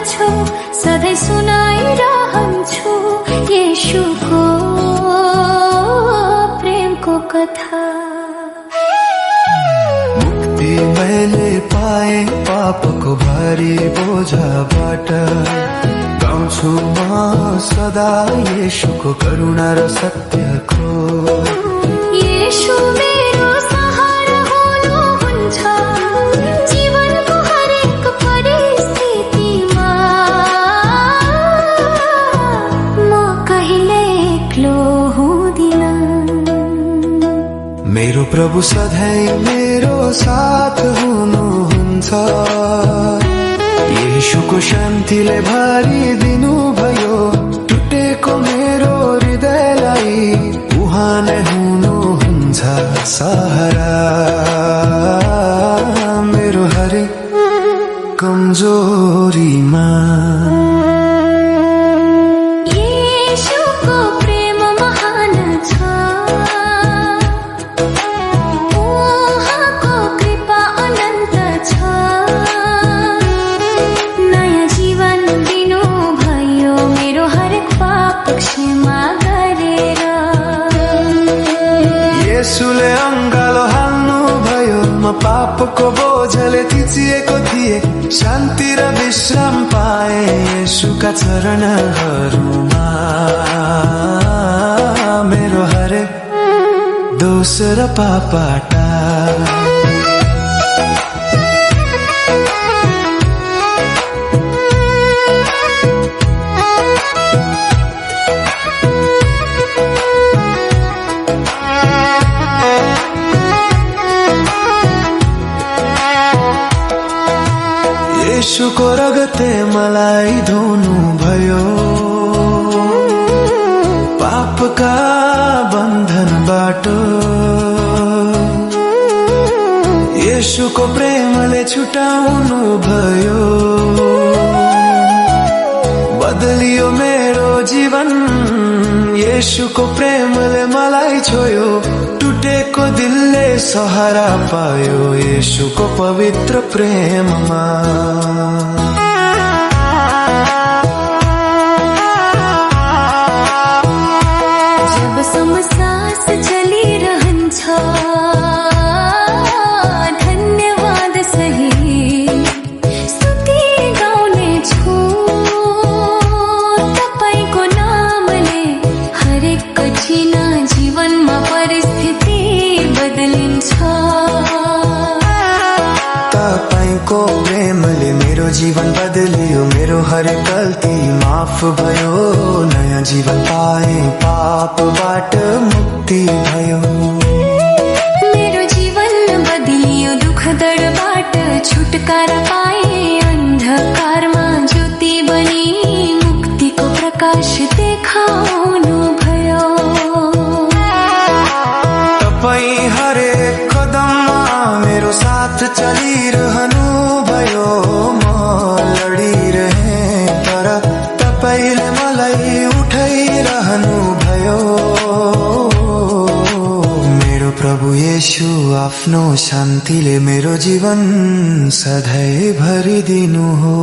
गर्छु, सधैँ सुनाइरहन्छु येशूको प्रेमको कथा। मुक्ति मैले पाए पापको भारी बोझबाट, गाउँछु म सदा येशूको करुणा र सत्यको। येशू मेरो सहारा हुनुहुन्छ जीवनको हरेक परिस्थितिमा। म कहिले एक्लो हुँदिन। मेरो प्रभु सधैँ मेरो साथ हुनुहुन्छ। येशूको शान्तिले भरिदिनु भयो टुटेको मेरो हृदयलाई। उहाँ नै हुनुहुन्छ सहारा मेरो हरेक कमजोरीमा। येशूको प्रेम महान छ, उहाँको कृपा अनन्त छ। नयाँ जीवन दिनु भयो मेरो हरेक पाप क्षमा गरेर। येशूले अङ्गालो हाल्नु भयो, म पापको बोझले थिचिएको थिएँ। शान्ति र विश्राम पाए येशूका चरणहरूमा। मेरो हरेक दोष र पापटा येशूको रगतले मलाई धुनु भयो पापका बन्धनबाट। येशूको प्रेमले छुटाउनु भयो, बदलियो मेरो जीवन। येशूको प्रेमले मलाई छोयो, टुटेको दिलले सहारा पायो येशूको पवित्र प्रेममा। जबसम्म सास चलिरहन्छ धन्यवाद सहित स्तुति गाउनेछु तपाईको नामले। हरेक कठिन जीवनमा परिस्थिति बदलिन्छ। तपाईको प्रेमले मेरो जीवन बदलियो, मेरो हरेक गल्ती माफ भयो। नयाँ जीवन पाए पापबाट मुक्ति भयो। मेरो जीवन बदलियो, दुःख दरबाट छुटकारा पाए। अन्धकारमा ज्योति बनी मुक्तिको प्रकाश देखाउनु भयो। तपाईँ हरेक कदममा मेरो साथ चलिरहनु भयो। म लडिरहेँ तर तपाईले मलाई उठाइरहनु भयो। मेरो प्रभु येशू आफ्नो शान्तिले मेरो जीवन सधैँ भरिदिनु हो।